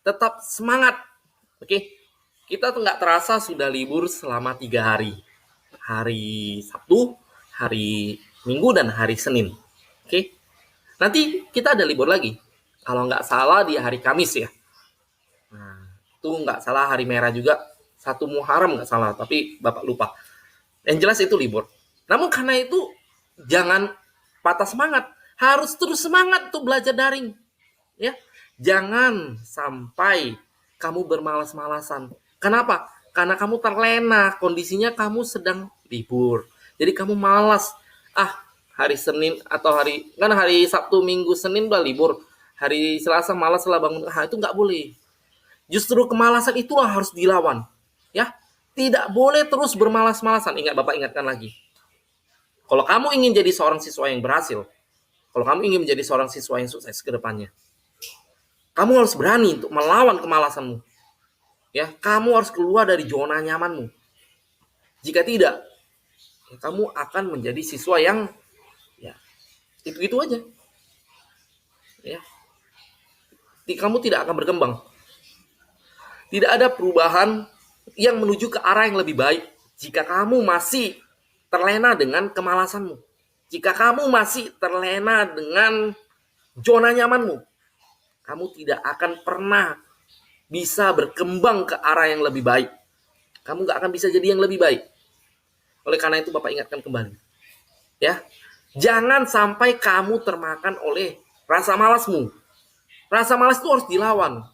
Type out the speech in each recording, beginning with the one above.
tetap semangat. Oke, kita tuh nggak terasa sudah libur selama 3 hari. Hari Sabtu, hari Minggu, dan hari Senin. Oke, nanti kita ada libur lagi. Kalau nggak salah di hari Kamis ya. Nah, itu nggak salah hari merah juga. 1 Muharram nggak salah, tapi Bapak lupa. Yang jelas itu libur. Namun karena itu jangan patah semangat. Harus terus semangat untuk belajar daring. Ya, jangan sampai kamu bermalas-malasan. Kenapa? Karena kamu terlena, kondisinya kamu sedang libur. Jadi kamu malas. Hari Senin atau hari Sabtu, Minggu, Senin udah libur. Hari Selasa malas lah bangun. Itu nggak boleh. Justru kemalasan itulah harus dilawan. Ya, tidak boleh terus bermalas-malasan. Bapak ingatkan lagi. Kalau kamu ingin jadi seorang siswa yang berhasil, kalau kamu ingin menjadi seorang siswa yang sukses ke depannya, kamu harus berani untuk melawan kemalasanmu. Ya, kamu harus keluar dari zona nyamanmu. Jika tidak, kamu akan menjadi siswa yang itu aja. Ya. Kamu tidak akan berkembang. Tidak ada perubahan yang menuju ke arah yang lebih baik jika kamu masih terlena dengan kemalasanmu. Jika kamu masih terlena dengan zona nyamanmu, kamu tidak akan pernah bisa berkembang ke arah yang lebih baik. Kamu gak akan bisa jadi yang lebih baik. Oleh karena itu Bapak ingatkan kembali. Ya, jangan sampai kamu termakan oleh rasa malasmu. Rasa malas itu harus dilawan.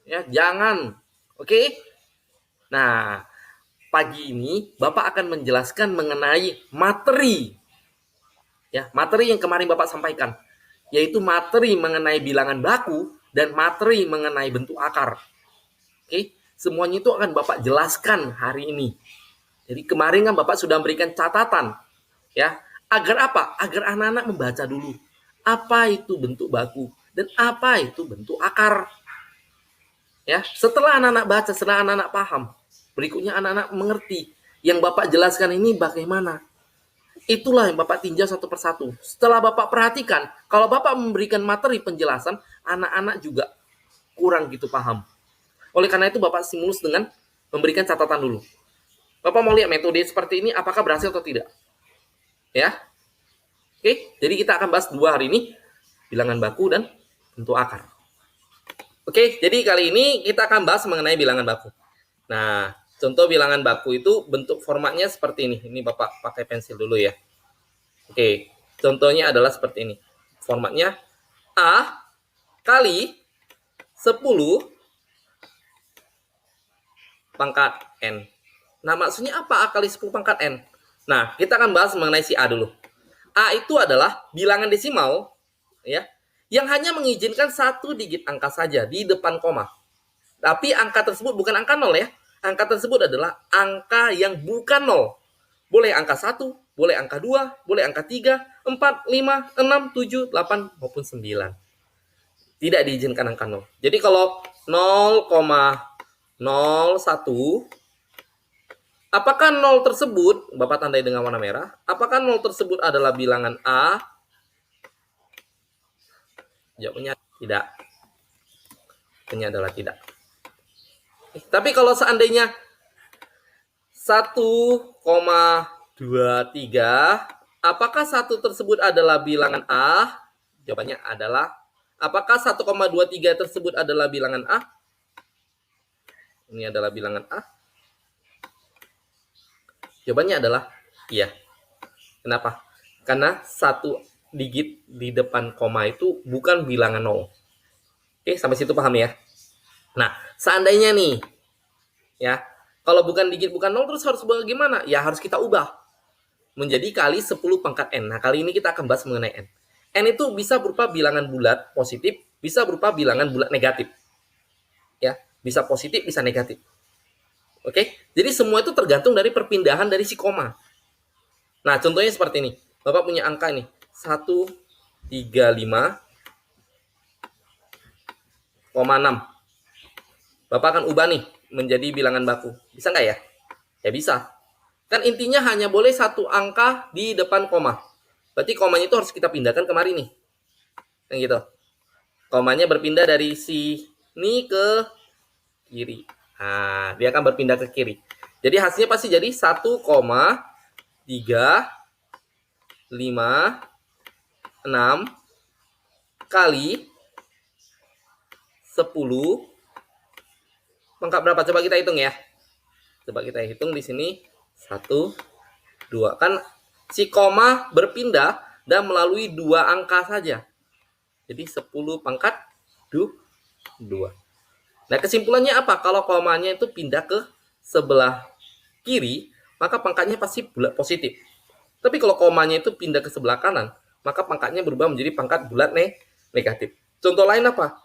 Ya, jangan. Oke? Nah, pagi ini Bapak akan menjelaskan mengenai materi. Ya, materi yang kemarin Bapak sampaikan, yaitu materi mengenai bilangan baku dan materi mengenai bentuk akar. Oke? Semuanya itu akan Bapak jelaskan hari ini. Jadi kemarin kan Bapak sudah memberikan catatan. Ya, agar apa? Agar anak-anak membaca dulu. Apa itu bentuk baku dan apa itu bentuk akar. Ya, setelah anak-anak baca, setelah anak-anak paham, berikutnya anak-anak mengerti yang Bapak jelaskan ini bagaimana. Itulah yang Bapak tinjau satu persatu. Setelah Bapak perhatikan, kalau Bapak memberikan materi penjelasan, anak-anak juga kurang gitu paham. Oleh karena itu Bapak stimulus dengan memberikan catatan dulu. Bapak mau lihat metode seperti ini apakah berhasil atau tidak. Ya. Oke, jadi kita akan bahas 2 hari ini, bilangan baku dan bentuk akar. Oke, jadi kali ini kita akan bahas mengenai bilangan baku. Nah, contoh bilangan baku itu bentuk formatnya seperti ini. Ini Bapak pakai pensil dulu ya. Oke, contohnya adalah seperti ini. Formatnya A kali 10 pangkat N. Nah, maksudnya apa A kali 10 pangkat N? Nah, kita akan bahas mengenai si A dulu. A itu adalah bilangan desimal ya, yang hanya mengizinkan 1 digit angka saja di depan koma. Tapi angka tersebut bukan angka 0 ya. Angka tersebut adalah angka yang bukan 0. Boleh angka 1, boleh angka 2, boleh angka 3, 4, 5, 6, 7, 8, maupun 9. Tidak diizinkan angka 0. Jadi kalau 0,01, apakah 0 tersebut, Bapak tandai dengan warna merah, apakah 0 tersebut adalah bilangan A? Jawabnya tidak. Jawabannya adalah tidak. Tapi kalau seandainya 1,23, apakah 1 tersebut adalah bilangan A? Jawabannya adalah, apakah 1,23 tersebut adalah bilangan A? Ini adalah bilangan A. Jawabannya adalah iya. Kenapa? Karena 1 digit di depan koma itu bukan bilangan 0. Oke, sampai situ paham ya? Nah, seandainya nih, ya, kalau bukan digit bukan 0 terus harus bagaimana? Ya harus kita ubah menjadi kali 10 pangkat N. Nah, kali ini kita akan bahas mengenai N. N itu bisa berupa bilangan bulat positif, bisa berupa bilangan bulat negatif. Ya, bisa positif, bisa negatif. Oke, jadi semua itu tergantung dari perpindahan dari si koma. Nah, contohnya seperti ini. Bapak punya angka ini, 135,6. Bapak akan ubah nih menjadi bilangan baku. Bisa nggak ya? Ya bisa. Kan intinya hanya boleh 1 angka di depan koma. Berarti komanya itu harus kita pindahkan kemari nih. Yang gitu. Komanya berpindah dari si Ini ke kiri. Nah, dia akan berpindah ke kiri. Jadi hasilnya pasti jadi 1,356 kali 10 pangkat berapa? Coba kita hitung ya. Coba kita hitung di sini. 1, 2. Kan si koma berpindah dan melalui 2 angka saja. Jadi 10 pangkat 2. Nah, kesimpulannya apa? Kalau komanya itu pindah ke sebelah kiri, maka pangkatnya pasti bulat positif. Tapi kalau komanya itu pindah ke sebelah kanan, maka pangkatnya berubah menjadi pangkat bulat negatif. Contoh lain apa?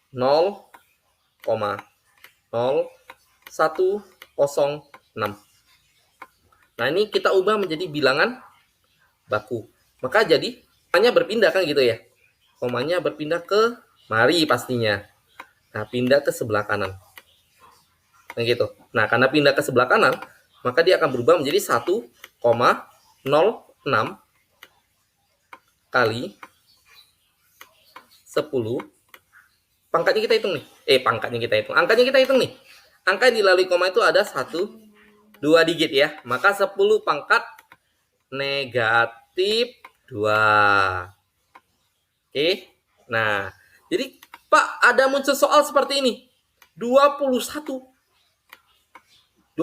0,0106. Nah, ini kita ubah menjadi bilangan baku. Maka jadi komanya berpindah kan gitu ya. Komanya berpindah ke mari pastinya. Nah, pindah ke sebelah kanan. Nah, gitu. Nah, karena pindah ke sebelah kanan, maka dia akan berubah menjadi 1,06 kali 10. Pangkatnya kita hitung nih. Pangkatnya kita hitung. Angkanya kita hitung nih. Angka yang dilalui koma itu ada 1, 2 digit ya. Maka 10 pangkat negatif 2. Oke. Nah, jadi Pak, ada muncul soal seperti ini. 21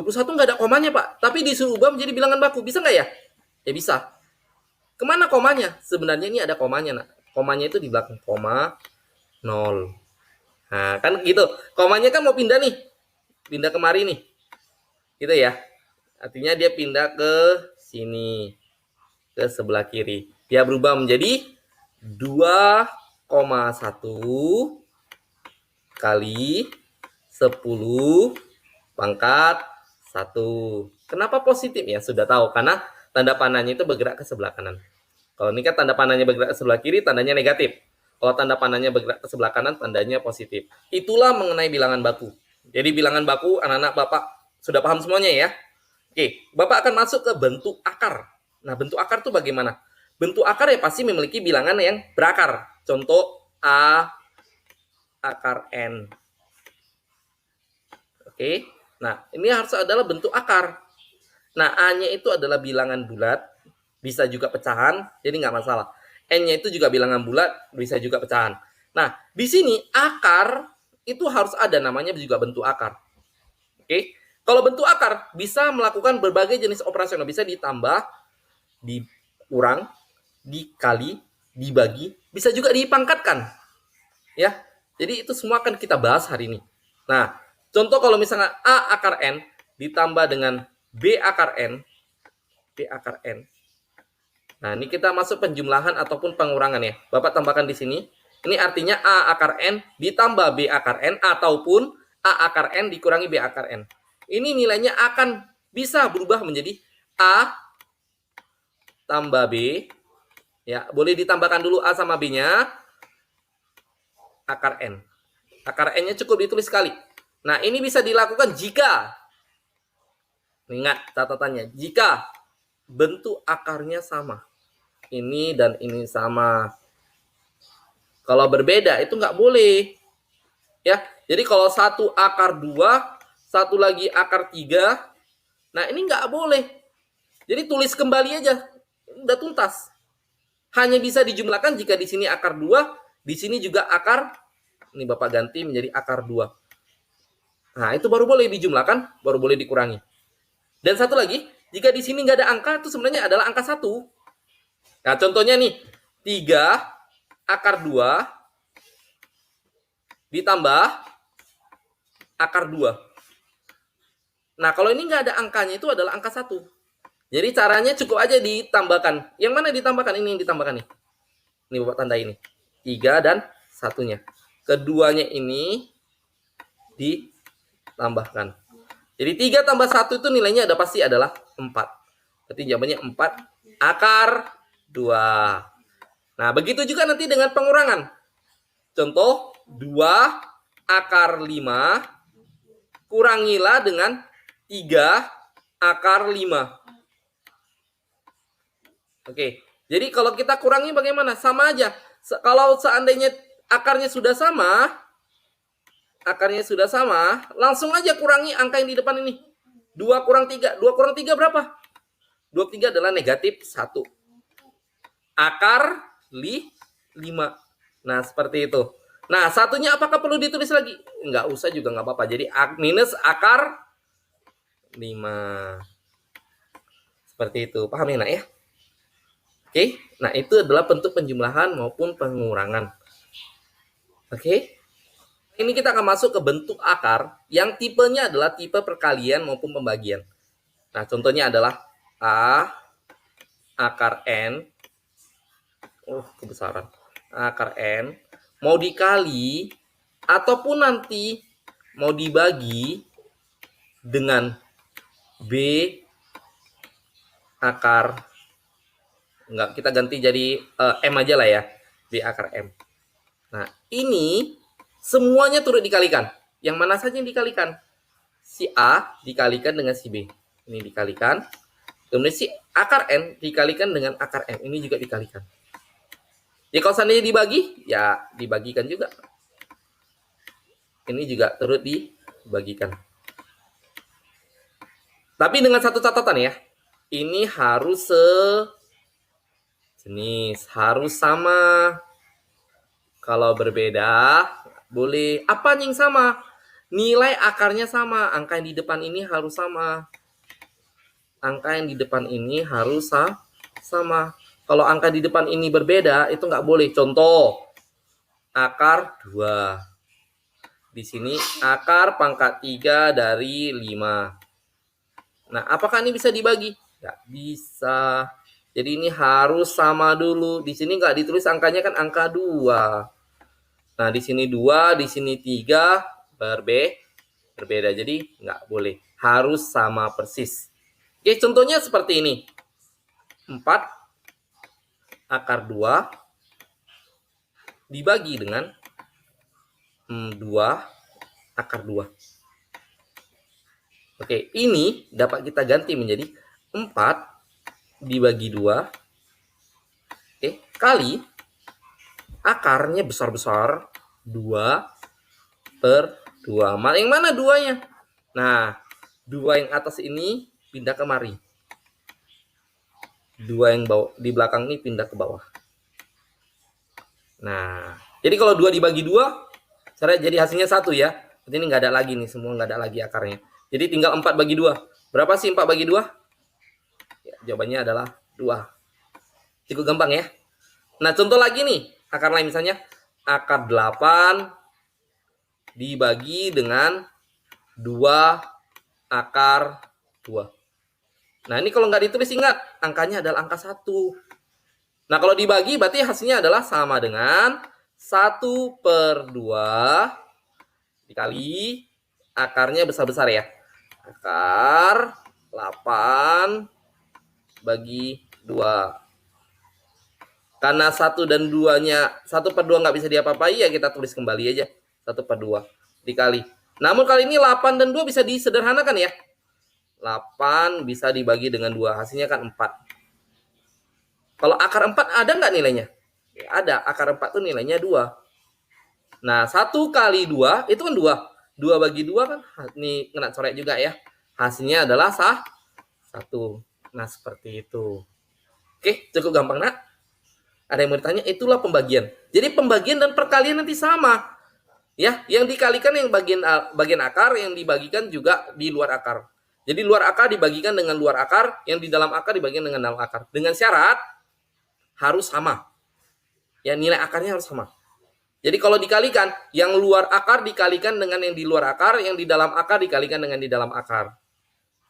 nggak ada komanya, Pak. Tapi disuruh ubah menjadi bilangan baku. Bisa nggak ya? Ya bisa. Kemana komanya? Sebenarnya ini ada komanya, nak. Komanya itu di belakang koma 0. Nah, kan gitu. Komanya kan mau pindah nih. Pindah kemari nih. Gitu ya. Artinya dia pindah ke sini. Ke sebelah kiri. Dia berubah menjadi 2,1 kali 10 pangkat 1. Kenapa positif ya? Sudah tahu, karena tanda panahnya itu bergerak ke sebelah kanan. Kalau ini kan tanda panahnya bergerak ke sebelah kiri, tandanya negatif. Kalau tanda panahnya bergerak ke sebelah kanan, tandanya positif. Itulah mengenai bilangan baku. Jadi bilangan baku, anak-anak Bapak sudah paham semuanya ya? Oke, Bapak akan masuk ke bentuk akar. Nah, bentuk akar itu bagaimana? Bentuk akar ya pasti memiliki bilangan yang berakar. Contoh A akar N. Oke, nah ini harus adalah bentuk akar. Nah, A-nya itu adalah bilangan bulat, bisa juga pecahan, jadi nggak masalah. N-nya itu juga bilangan bulat, bisa juga pecahan. Nah, di sini akar itu harus ada, namanya juga bentuk akar. Oke, kalau bentuk akar bisa melakukan berbagai jenis operasional, bisa ditambah, dikurang, dikali, dibagi, bisa juga dipangkatkan. Ya, jadi itu semua akan kita bahas hari ini. Nah, contoh kalau misalnya A akar N ditambah dengan B akar N. Nah, ini kita masuk penjumlahan ataupun pengurangan ya. Bapak tambahkan di sini. Ini artinya A akar N ditambah B akar N ataupun A akar N dikurangi B akar N. Ini nilainya akan bisa berubah menjadi A tambah B. Ya, boleh ditambahkan dulu A sama B-nya. Akar N. Akar N-nya cukup ditulis sekali. Nah, ini bisa dilakukan jika, ingat catatannya, jika bentuk akarnya sama. Ini dan ini sama. Kalau berbeda itu nggak boleh. Ya, jadi kalau satu akar 2, satu lagi akar 3, nah ini nggak boleh. Jadi tulis kembali aja, udah tuntas. Hanya bisa dijumlahkan jika di sini akar 2, di sini juga akar, ini Bapak ganti menjadi akar 2. Nah, itu baru boleh dijumlahkan, baru boleh dikurangi. Dan satu lagi, jika di sini nggak ada angka, itu sebenarnya adalah angka 1. Nah, contohnya nih, 3 akar 2 ditambah akar 2. Nah, kalau ini nggak ada angkanya, itu adalah angka 1. Jadi caranya cukup aja ditambahkan. Yang mana ditambahkan? Ini yang ditambahkan nih. Ini Bapak tanda ini. 3 dan satunya. Keduanya ini ditambahkan. Jadi 3 tambah 1 itu nilainya ada pasti adalah 4. Berarti jawabannya 4 akar 2. Nah, begitu juga nanti dengan pengurangan. Contoh, 2 akar 5 kurangilah dengan 3 akar 5. Oke, jadi kalau kita kurangi bagaimana? Sama aja. Kalau seandainya akarnya sudah sama, Akarnya sudah sama, langsung aja kurangi angka yang di depan ini. 2 kurang 3. 2 kurang 3 berapa? 23 adalah negatif 1. Akar 5. Nah, seperti itu. Nah, satunya apakah perlu ditulis lagi? Nggak usah juga nggak apa-apa. Jadi minus akar 5. Seperti itu. Paham ya, Nak ya? Oke. Nah, itu adalah bentuk penjumlahan maupun pengurangan. Oke. Ini kita akan masuk ke bentuk akar yang tipenya adalah tipe perkalian maupun pembagian. Nah, contohnya adalah A akar N. Kebesaran. Akar N mau dikali ataupun nanti mau dibagi dengan B akar, enggak, kita ganti jadi M aja lah ya, B akar M. Nah, ini semuanya turut dikalikan. Yang mana saja yang dikalikan? Si A dikalikan dengan si B. Ini dikalikan. Kemudian si akar N dikalikan dengan akar M. Ini juga dikalikan. Ya kalau seandainya dibagi, ya dibagikan juga. Ini juga turut dibagikan. Tapi dengan satu catatan ya. Ini harus sejenis, harus sama. Kalau berbeda, boleh. Apa yang sama? Nilai akarnya sama. Angka yang di depan ini harus sama. Angka yang di depan ini harus sama. Kalau angka di depan ini berbeda, itu nggak boleh. Contoh, akar 2. Di sini akar pangkat 3 dari 5. Nah, apakah ini bisa dibagi? Nggak bisa. Jadi ini harus sama dulu. Di sini nggak ditulis angkanya kan angka 2. Nah, di sini 2, di sini 3, berbeda. Jadi nggak boleh. Harus sama persis. Oke, contohnya seperti ini. 4 akar 2 dibagi dengan 2 akar 2. Oke, ini dapat kita ganti menjadi 4 dibagi 2. Oke, kali akarnya besar-besar 2/2. Yang mana 2-nya? Nah, 2 yang atas ini pindah kemari. 2 yang bawah, di belakang ini pindah ke bawah. Nah, jadi kalau 2 dibagi 2, jadi hasilnya 1 ya. Jadi ini nggak ada lagi nih, semua nggak ada lagi akarnya. Jadi tinggal 4 bagi 2. Berapa sih 4 bagi 2? Ya, jawabannya adalah 2. Cukup gampang ya. Nah, contoh lagi nih. Akar lain misalnya. Akar 8 dibagi dengan 2 akar 2. Nah, ini kalau nggak ditulis, ingat. Angkanya adalah angka 1. Nah, kalau dibagi berarti hasilnya adalah sama dengan 1/2 dikali akarnya besar-besar ya. Akar 8 bagi 2. Karena 1 dan 2-nya 1/2 nggak bisa diapa-apai, ya kita tulis kembali aja. 1/2 dikali. Namun kali ini 8 dan 2 bisa disederhanakan ya. 8 bisa dibagi dengan 2. Hasilnya kan 4. Kalau akar 4 ada nggak nilainya? Ya, ada. Akar 4 itu nilainya 2. Nah, 1 kali 2 itu kan 2. 2 bagi 2 kan, ini kena coret juga ya. Hasilnya adalah 1. Nah, seperti itu. Oke, cukup gampang, Nak. Ada yang mau ditanya? Itulah pembagian. Jadi pembagian dan perkalian nanti sama. Ya, yang dikalikan yang bagian akar, yang dibagikan juga di luar akar. Jadi luar akar dibagikan dengan luar akar, yang di dalam akar dibagikan dengan dalam akar. Dengan syarat harus sama. Ya, nilai akarnya harus sama. Jadi kalau dikalikan, yang luar akar dikalikan dengan yang di luar akar, yang di dalam akar dikalikan dengan di dalam akar.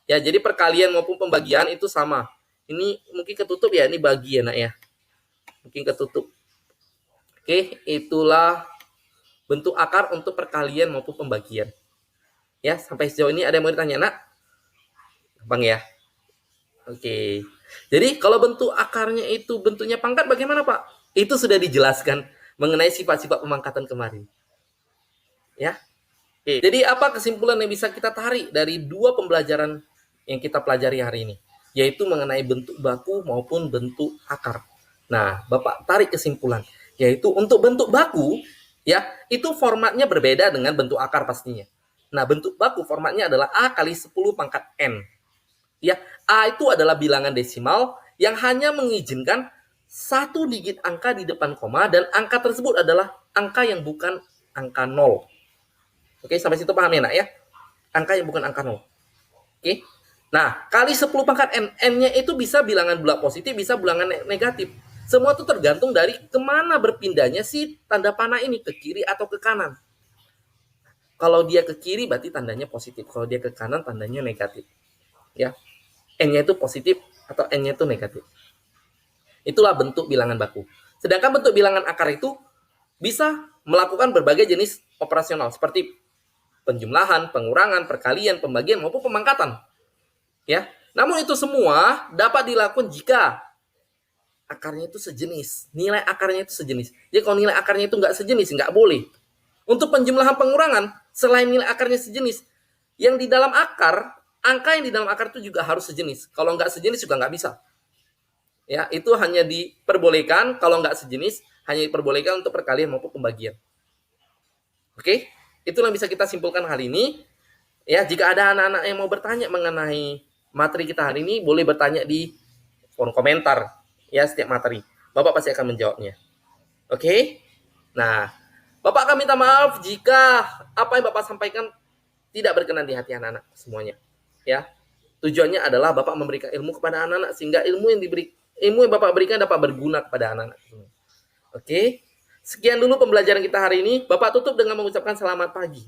Ya, jadi perkalian maupun pembagian itu sama. Ini mungkin ketutup ya, ini bagi ya, Nak ya. Mungkin ketutup. Oke, itulah bentuk akar untuk perkalian maupun pembagian. Ya, sampai sejauh ini ada yang mau ditanya, Nak? Gampang ya? Oke. Jadi kalau bentuk akarnya itu bentuknya pangkat bagaimana, Pak? Itu sudah dijelaskan mengenai sifat-sifat pemangkatan kemarin. Ya. Oke. Jadi apa kesimpulan yang bisa kita tarik dari 2 pembelajaran yang kita pelajari hari ini? Yaitu mengenai bentuk baku maupun bentuk akar. Nah, Bapak tarik kesimpulan. Yaitu untuk bentuk baku, Ya, itu formatnya berbeda dengan bentuk akar pastinya. Nah, bentuk baku formatnya adalah A kali 10 pangkat N. Ya, A itu adalah bilangan desimal yang hanya mengizinkan satu digit angka di depan koma dan angka tersebut adalah angka yang bukan angka 0. Oke, sampai situ paham ya, Nak ya? Angka yang bukan angka 0. Oke. Nah, kali 10 pangkat N. N-nya itu bisa bilangan bulat positif, bisa bilangan negatif. Semua itu tergantung dari kemana berpindahnya si tanda panah ini, ke kiri atau ke kanan. Kalau dia ke kiri berarti tandanya positif, kalau dia ke kanan tandanya negatif. Ya, N-nya itu positif atau N-nya itu negatif. Itulah bentuk bilangan baku. Sedangkan bentuk bilangan akar itu bisa melakukan berbagai jenis operasional seperti penjumlahan, pengurangan, perkalian, pembagian maupun pemangkatan. Ya, namun itu semua dapat dilakukan jika akarnya itu sejenis, nilai akarnya itu sejenis. Jadi kalau nilai akarnya itu nggak sejenis, nggak boleh. Untuk penjumlahan pengurangan, selain nilai akarnya sejenis, yang di dalam akar, angka yang di dalam akar itu juga harus sejenis. Kalau nggak sejenis juga nggak bisa. Ya, itu hanya diperbolehkan, kalau nggak sejenis, hanya diperbolehkan untuk perkalian maupun pembagian. Oke, itulah yang bisa kita simpulkan hari ini. Ya, jika ada anak-anak yang mau bertanya mengenai materi kita hari ini, boleh bertanya di kolom komentar. Ya, setiap materi. Bapak pasti akan menjawabnya. Oke? Nah, Bapak akan minta maaf jika apa yang Bapak sampaikan tidak berkenan di hati anak-anak semuanya. Ya. Tujuannya adalah Bapak memberikan ilmu kepada anak-anak sehingga ilmu yang Bapak berikan dapat berguna kepada anak-anak. Oke? Sekian dulu pembelajaran kita hari ini. Bapak tutup dengan mengucapkan selamat pagi.